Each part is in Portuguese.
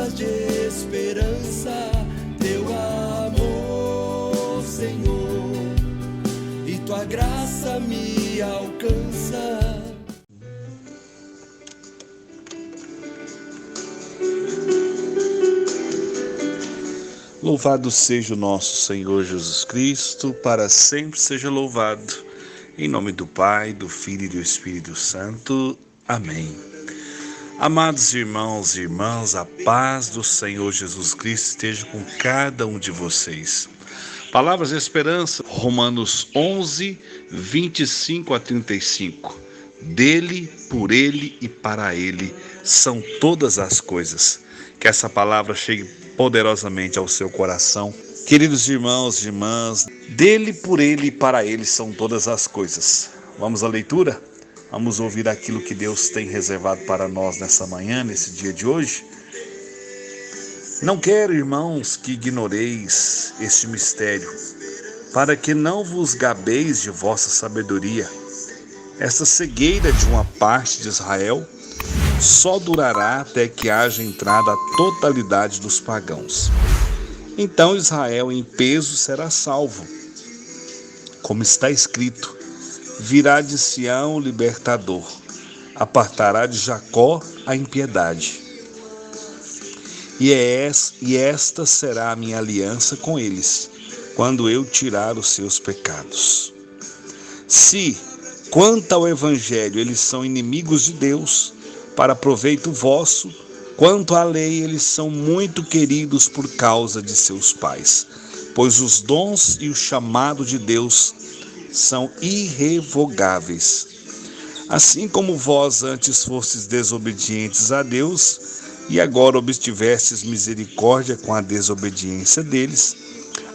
palavras de esperança, teu amor, Senhor, e tua graça me alcança. Louvado seja o nosso Senhor Jesus Cristo, para sempre seja louvado. Em nome do Pai, do Filho e do Espírito Santo. Amém. Amados irmãos e irmãs, a paz do Senhor Jesus Cristo esteja com cada um de vocês. Palavras de esperança, Romanos 11, 25 a 35. Dele, por ele e para ele são todas as coisas. Que essa palavra chegue poderosamente ao seu coração. Queridos irmãos e irmãs, dele, por ele e para ele são todas as coisas. Vamos à leitura? Vamos ouvir aquilo que Deus tem reservado para nós nessa manhã, nesse dia de hoje. Não quero, irmãos, que ignoreis este mistério, para que não vos gabeis de vossa sabedoria. Esta cegueira de uma parte de Israel só durará até que haja entrada a totalidade dos pagãos. Então Israel em peso será salvo. Como está escrito, virá de Sião o libertador, apartará de Jacó a impiedade. E esta será a minha aliança com eles, quando eu tirar os seus pecados. Se, quanto ao evangelho, eles são inimigos de Deus, para proveito vosso, quanto à lei, eles são muito queridos por causa de seus pais, pois os dons e o chamado de Deus são irrevogáveis. Assim como vós antes fostes desobedientes a Deus, e agora obtivestes misericórdia com a desobediência deles,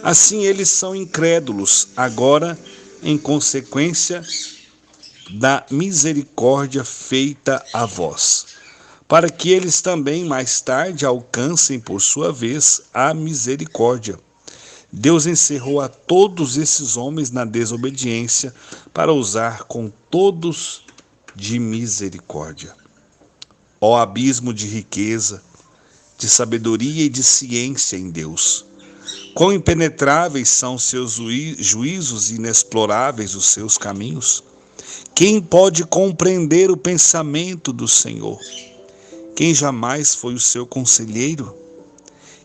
assim eles são incrédulos, agora em consequência da misericórdia feita a vós, para que eles também mais tarde alcancem por sua vez a misericórdia. Deus encerrou a todos esses homens na desobediência para usar com todos de misericórdia. Ó abismo de riqueza, de sabedoria e de ciência em Deus! Quão impenetráveis são seus juízos e inexploráveis os seus caminhos! Quem pode compreender o pensamento do Senhor? Quem jamais foi o seu conselheiro?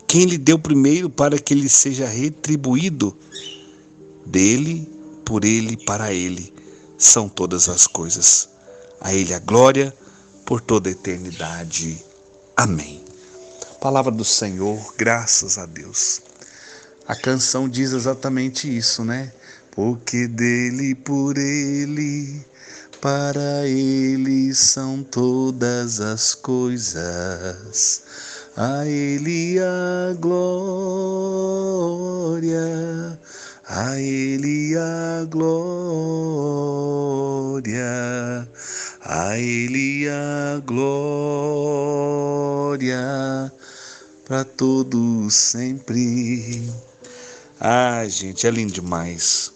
Quem lhe deu primeiro para que lhe seja retribuído? Dele, por ele e para ele são todas as coisas. A ele a glória por toda a eternidade. Amém. Palavra do Senhor, graças a Deus. A canção diz exatamente isso, né? Porque dele, por ele, para ele são todas as coisas. A ele a glória, a ele a glória, a ele a glória, para todos sempre. Ah, gente, é lindo demais.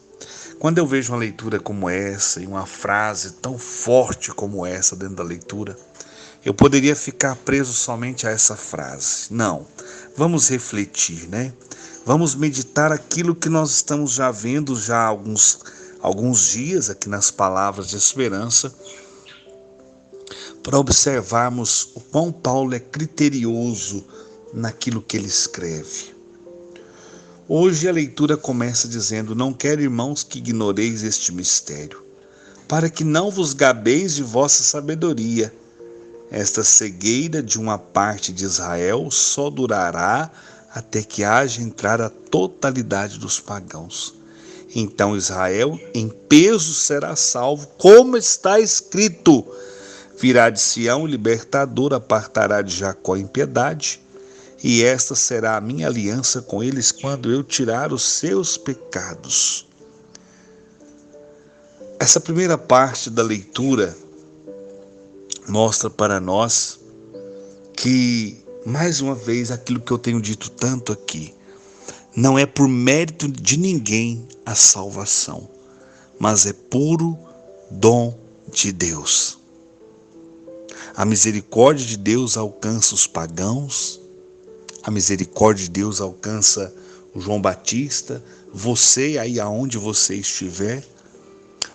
Quando eu vejo uma leitura como essa e uma frase tão forte como essa dentro da leitura, eu poderia ficar preso somente a essa frase. Não, vamos refletir, né? Vamos meditar aquilo que nós estamos já vendo já há alguns dias aqui nas palavras de esperança, para observarmos o quão Paulo é criterioso naquilo que ele escreve. Hoje a leitura começa dizendo: não quero, irmãos, que ignoreis este mistério, para que não vos gabeis de vossa sabedoria. Esta cegueira de uma parte de Israel só durará até que haja entrar a totalidade dos pagãos. Então Israel em peso será salvo, como está escrito: virá de Sião o libertador, apartará de Jacó a impiedade. E esta será a minha aliança com eles quando eu tirar os seus pecados. Essa primeira parte da leitura mostra para nós que, mais uma vez, aquilo que eu tenho dito tanto aqui, não é por mérito de ninguém a salvação, mas é puro dom de Deus. A misericórdia de Deus alcança os pagãos, A misericórdia de Deus alcança o João Batista, você aí aonde você estiver.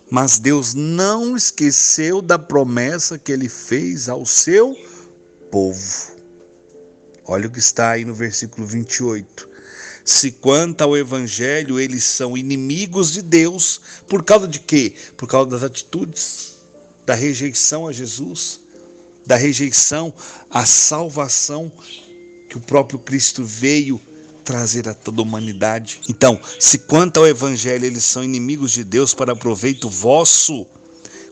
Mas Deus não esqueceu da promessa que ele fez ao seu povo. Olha o que está aí no versículo 28. Se quanto ao evangelho eles são inimigos de Deus, por causa de quê? Por causa das atitudes, da rejeição a Jesus, da rejeição à salvação que o próprio Cristo veio trazer a toda a humanidade. Então, se quanto ao evangelho eles são inimigos de Deus para proveito vosso,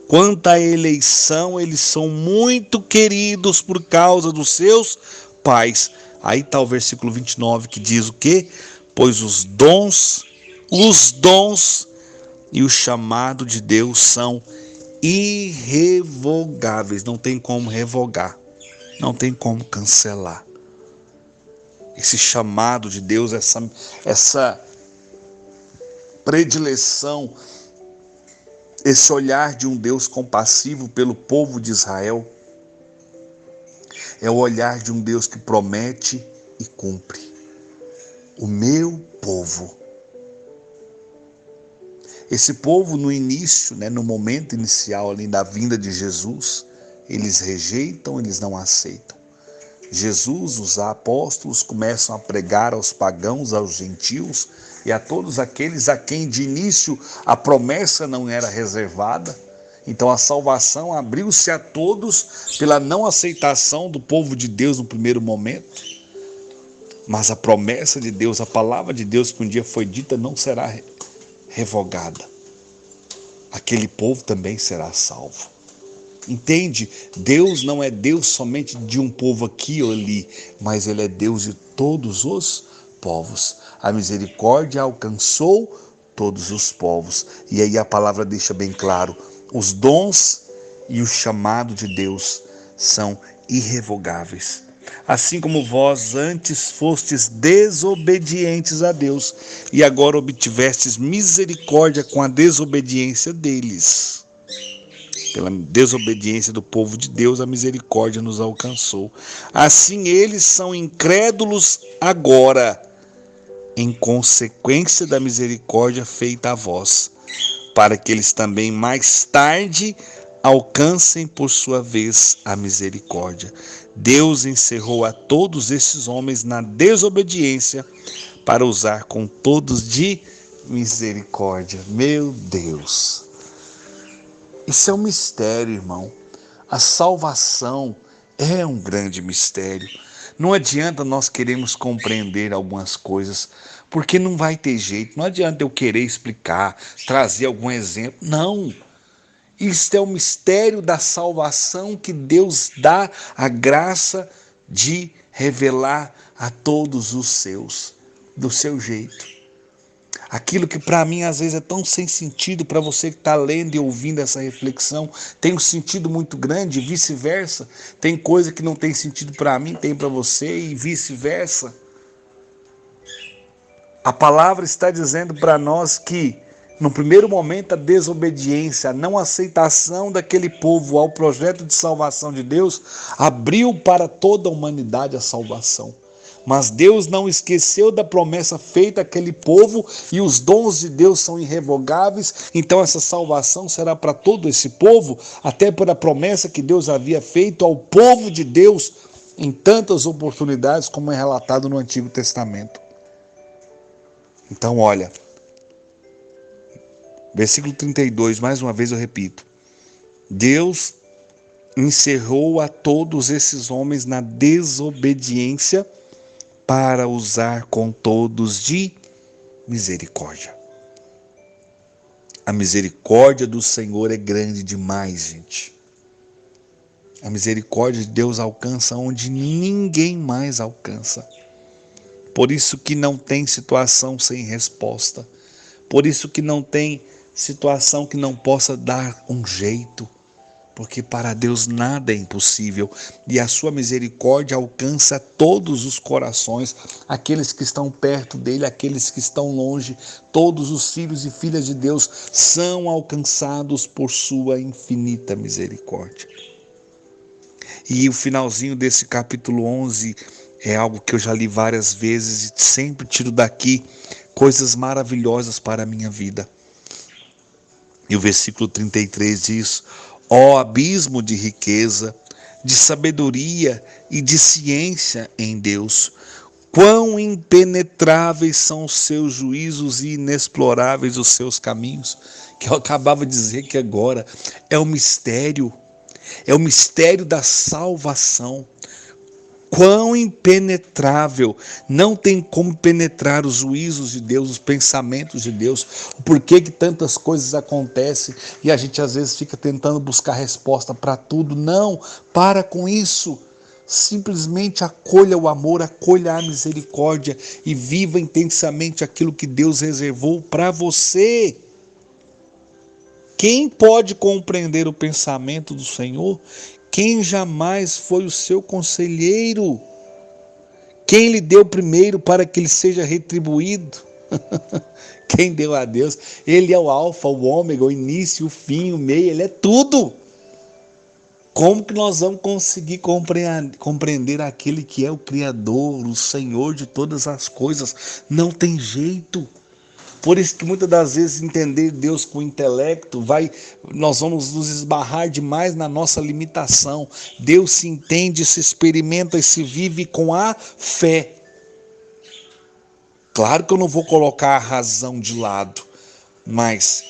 quanto à eleição eles são muito queridos por causa dos seus pais. Aí está o versículo 29 que diz o quê? Pois os dons e o chamado de Deus são irrevogáveis. Não tem como revogar, não tem como cancelar. Esse chamado de Deus, essa predileção, esse olhar de um Deus compassivo pelo povo de Israel, é o olhar de um Deus que promete e cumpre. O meu povo. Esse povo no início, no momento inicial ali da vinda de Jesus, eles rejeitam, eles não aceitam. Jesus, os apóstolos começam a pregar aos pagãos, aos gentios e a todos aqueles a quem de início a promessa não era reservada. Então a salvação abriu-se a todos pela não aceitação do povo de Deus no primeiro momento. Mas a promessa de Deus, a palavra de Deus que um dia foi dita não será revogada. Aquele povo também será salvo. Entende? Deus não é Deus somente de um povo aqui ou ali, mas Ele é Deus de todos os povos. A misericórdia alcançou todos os povos. E aí a palavra deixa bem claro, os dons e o chamado de Deus são irrevogáveis. Assim como vós antes fostes desobedientes a Deus, e agora obtivestes misericórdia com a desobediência deles. Pela desobediência do povo de Deus, a misericórdia nos alcançou. Assim eles são incrédulos agora, em consequência da misericórdia feita a vós, para que eles também mais tarde alcancem por sua vez a misericórdia. Deus encerrou a todos esses homens na desobediência para usar com todos de misericórdia. Meu Deus! Isso é um mistério, irmão. A salvação é um grande mistério. Não adianta nós queremos compreender algumas coisas, porque não vai ter jeito. Não adianta eu querer explicar, trazer algum exemplo. Não. Isto é o mistério da salvação que Deus dá a graça de revelar a todos os seus, do seu jeito. Aquilo que para mim às vezes é tão sem sentido, para você que está lendo e ouvindo essa reflexão, tem um sentido muito grande e vice-versa. Tem coisa que não tem sentido para mim, tem para você e vice-versa. A palavra está dizendo para nós que, no primeiro momento, a desobediência, a não aceitação daquele povo ao projeto de salvação de Deus, abriu para toda a humanidade a salvação. Mas Deus não esqueceu da promessa feita àquele povo e os dons de Deus são irrevogáveis. Então essa salvação será para todo esse povo, até por a promessa que Deus havia feito ao povo de Deus em tantas oportunidades como é relatado no Antigo Testamento. Então olha, versículo 32, mais uma vez eu repito. Deus encerrou a todos esses homens na desobediência para usar com todos de misericórdia. A misericórdia do Senhor é grande demais, gente. A misericórdia de Deus alcança onde ninguém mais alcança. Por isso que não tem situação sem resposta. Por isso que não tem situação que não possa dar um jeito. Porque para Deus nada é impossível e a sua misericórdia alcança todos os corações, aqueles que estão perto dele, aqueles que estão longe, todos os filhos e filhas de Deus são alcançados por sua infinita misericórdia. E o finalzinho desse capítulo 11 É algo que eu já li várias vezes e sempre tiro daqui coisas maravilhosas para a minha vida. E o versículo 33 diz: ó abismo de riqueza, de sabedoria e de ciência em Deus, quão impenetráveis são os seus juízos e inexploráveis os seus caminhos. Que eu acabava de dizer que agora é o mistério da salvação. Quão impenetrável, não tem como penetrar os juízos de Deus, os pensamentos de Deus, o porquê que tantas coisas acontecem e a gente às vezes fica tentando buscar resposta para tudo. Não, para com isso. Simplesmente acolha o amor, acolha a misericórdia e viva intensamente aquilo que Deus reservou para você. Quem pode compreender o pensamento do Senhor? Quem jamais foi o seu conselheiro? Quem lhe deu primeiro para que ele seja retribuído? Quem deu a Deus? Ele é o alfa, o ômega, o início, o fim, o meio, ele é tudo. Como que nós vamos conseguir compreender aquele que é o Criador, o Senhor de todas as coisas? Não tem jeito. Por isso que muitas das vezes entender Deus com o intelecto, nós vamos nos esbarrar demais na nossa limitação. Deus se entende, se experimenta e se vive com a fé. Claro que eu não vou colocar a razão de lado, mas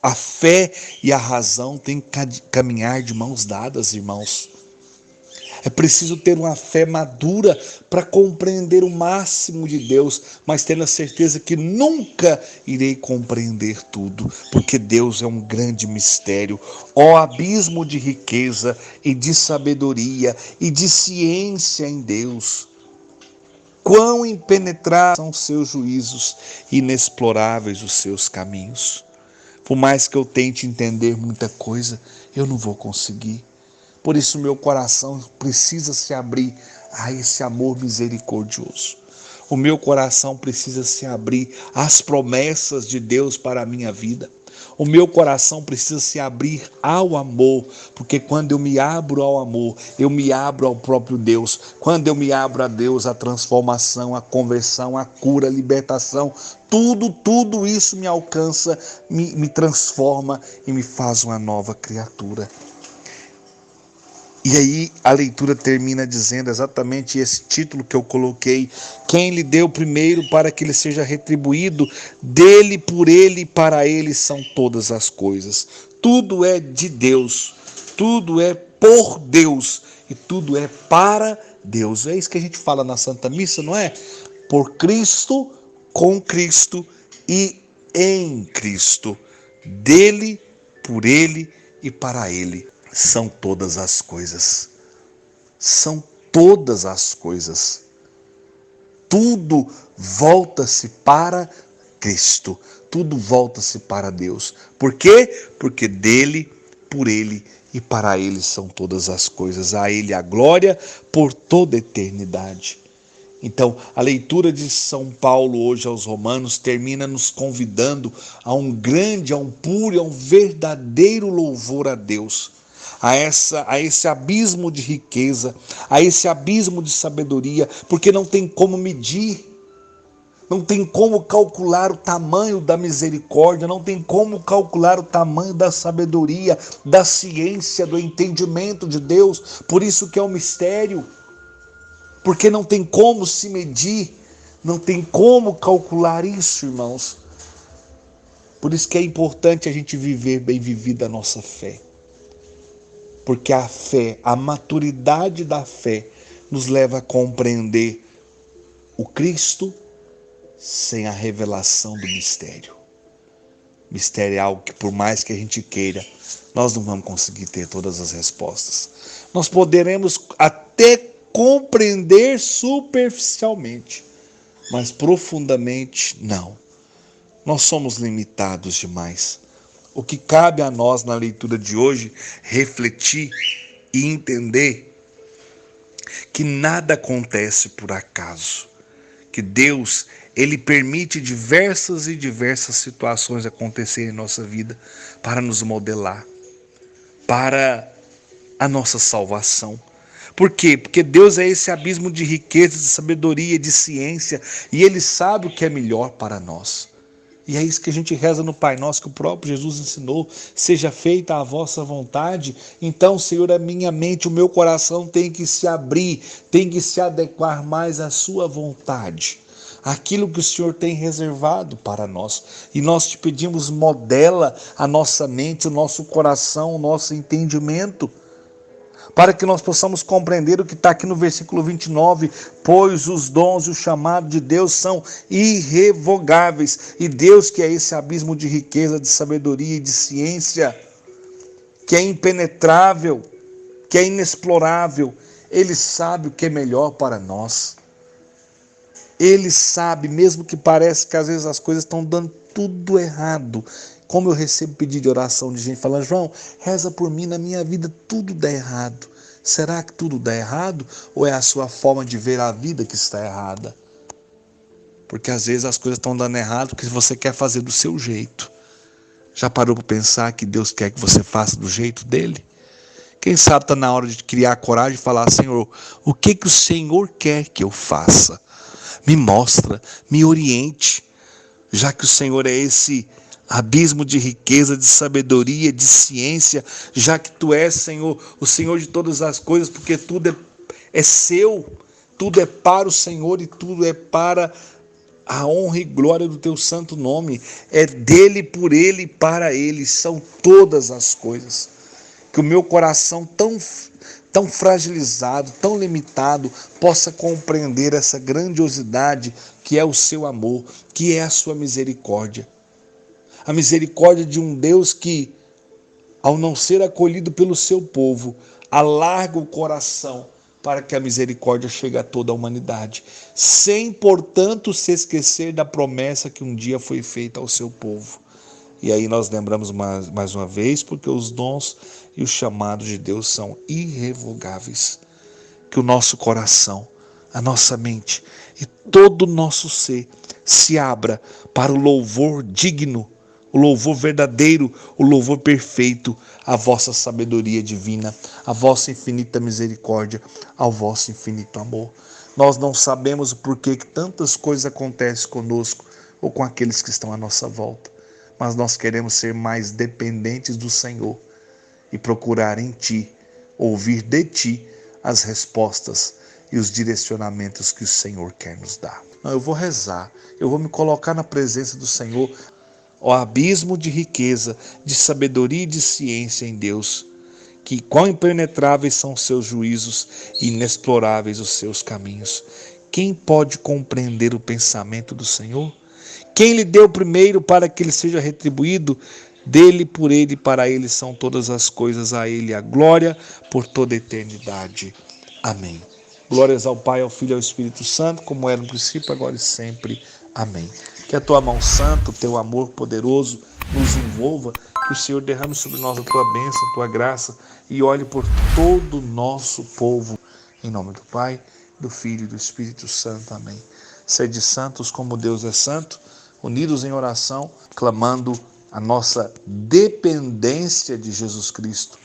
a fé e a razão têm que caminhar de mãos dadas, irmãos. É preciso ter uma fé madura para compreender o máximo de Deus, mas tendo a certeza que nunca irei compreender tudo, porque Deus é um grande mistério. Ó abismo de riqueza e de sabedoria e de ciência em Deus! Quão impenetráveis são os seus juízos, inexploráveis os seus caminhos. Por mais que eu tente entender muita coisa, eu não vou conseguir. Por isso meu coração precisa se abrir a esse amor misericordioso. O meu coração precisa se abrir às promessas de Deus para a minha vida. O meu coração precisa se abrir ao amor, porque quando eu me abro ao amor, eu me abro ao próprio Deus. Quando eu me abro a Deus, a transformação, a conversão, a cura, a libertação, tudo isso me alcança, me transforma e me faz uma nova criatura. E aí a leitura termina dizendo exatamente esse título que eu coloquei: quem lhe deu primeiro para que ele seja retribuído, dele, por ele e para ele são todas as coisas. Tudo é de Deus, tudo é por Deus e tudo é para Deus. É isso que a gente fala na Santa Missa, não é? Por Cristo, com Cristo e em Cristo. Dele, por ele e para ele são todas as coisas. São todas as coisas. Tudo volta-se para Cristo. Tudo volta-se para Deus. Por quê? Porque dele, por ele e para ele são todas as coisas. A ele a glória por toda a eternidade. Então, a leitura de São Paulo hoje aos Romanos termina nos convidando a um grande, a um puro, a um verdadeiro louvor a Deus. A esse abismo de riqueza, a esse abismo de sabedoria, porque não tem como medir, não tem como calcular o tamanho da misericórdia, não tem como calcular o tamanho da sabedoria, da ciência, do entendimento de Deus. Por isso que é um mistério, porque não tem como se medir, não tem como calcular isso, irmãos. Por isso que é importante a gente viver bem vivida a nossa fé. Porque a fé, a maturidade da fé, nos leva a compreender o Cristo sem a revelação do mistério. Mistério é algo que, por mais que a gente queira, nós não vamos conseguir ter todas as respostas. Nós poderemos até compreender superficialmente, mas profundamente não. Nós somos limitados demais. O que cabe a nós na leitura de hoje, refletir e entender que nada acontece por acaso, que Deus, Ele permite diversas situações acontecerem em nossa vida para nos modelar, para a nossa salvação. Por quê? Porque Deus é esse abismo de riqueza, de sabedoria, de ciência, e Ele sabe o que é melhor para nós. E é isso que a gente reza no Pai Nosso, que o próprio Jesus ensinou: seja feita a vossa vontade. Então, Senhor, a minha mente, o meu coração tem que se abrir, tem que se adequar mais à sua vontade, aquilo que o Senhor tem reservado para nós. E nós te pedimos, modela a nossa mente, o nosso coração, o nosso entendimento, para que nós possamos compreender o que está aqui no versículo 29, pois os dons e o chamado de Deus são irrevogáveis, e Deus, que é esse abismo de riqueza, de sabedoria e de ciência, que é impenetrável, que é inexplorável, Ele sabe o que é melhor para nós. Ele sabe, mesmo que pareça que às vezes as coisas estão dando tudo errado. Como eu recebo pedido de oração de gente falando: João, reza por mim, na minha vida tudo dá errado. Será que tudo dá errado? Ou é a sua forma de ver a vida que está errada? Porque às vezes as coisas estão dando errado porque você quer fazer do seu jeito. Já parou para pensar que Deus quer que você faça do jeito dele? Quem sabe está na hora de criar coragem e falar: Senhor, o que o Senhor quer que eu faça? Me mostra, me oriente, já que o Senhor é esse abismo de riqueza, de sabedoria, de ciência, já que Tu és, Senhor, o Senhor de todas as coisas, porque tudo é seu, tudo é para o Senhor e tudo é para a honra e glória do Teu santo nome. É dele, por Ele e para Ele, são todas as coisas. Que o meu coração tão fragilizado, tão limitado, possa compreender essa grandiosidade que é o Seu amor, que é a Sua misericórdia. A misericórdia de um Deus que, ao não ser acolhido pelo seu povo, alarga o coração para que a misericórdia chegue a toda a humanidade, sem, portanto, se esquecer da promessa que um dia foi feita ao seu povo. E aí nós lembramos mais uma vez, porque os dons e os chamados de Deus são irrevogáveis. Que o nosso coração, a nossa mente e todo o nosso ser se abra para o louvor digno, o louvor verdadeiro, o louvor perfeito à vossa sabedoria divina, à vossa infinita misericórdia, ao vosso infinito amor. Nós não sabemos o porquê que tantas coisas acontecem conosco ou com aqueles que estão à nossa volta, mas nós queremos ser mais dependentes do Senhor e procurar em Ti, ouvir de Ti as respostas e os direcionamentos que o Senhor quer nos dar. Não, eu vou rezar, eu vou me colocar na presença do Senhor, o abismo de riqueza, de sabedoria e de ciência em Deus, que quão impenetráveis são os seus juízos e inexploráveis os seus caminhos. Quem pode compreender o pensamento do Senhor? Quem lhe deu primeiro para que ele seja retribuído? Dele, por ele e para ele são todas as coisas, a ele a glória por toda a eternidade. Amém. Glórias ao Pai, ao Filho e ao Espírito Santo, como era no princípio, agora e sempre. Amém. Que a Tua mão santa, o Teu amor poderoso nos envolva, que o Senhor derrame sobre nós a Tua bênção, a Tua graça e olhe por todo o nosso povo. Em nome do Pai, do Filho e do Espírito Santo. Amém. Sede santos como Deus é santo, unidos em oração, clamando a nossa dependência de Jesus Cristo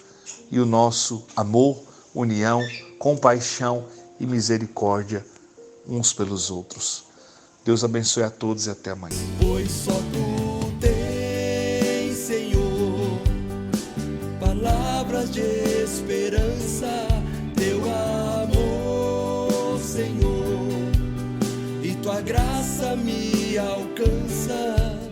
e o nosso amor, união, compaixão e misericórdia uns pelos outros. Deus abençoe a todos e até amanhã. Pois só Tu tens, Senhor, palavras de esperança, Teu amor, Senhor, e Tua graça me alcança.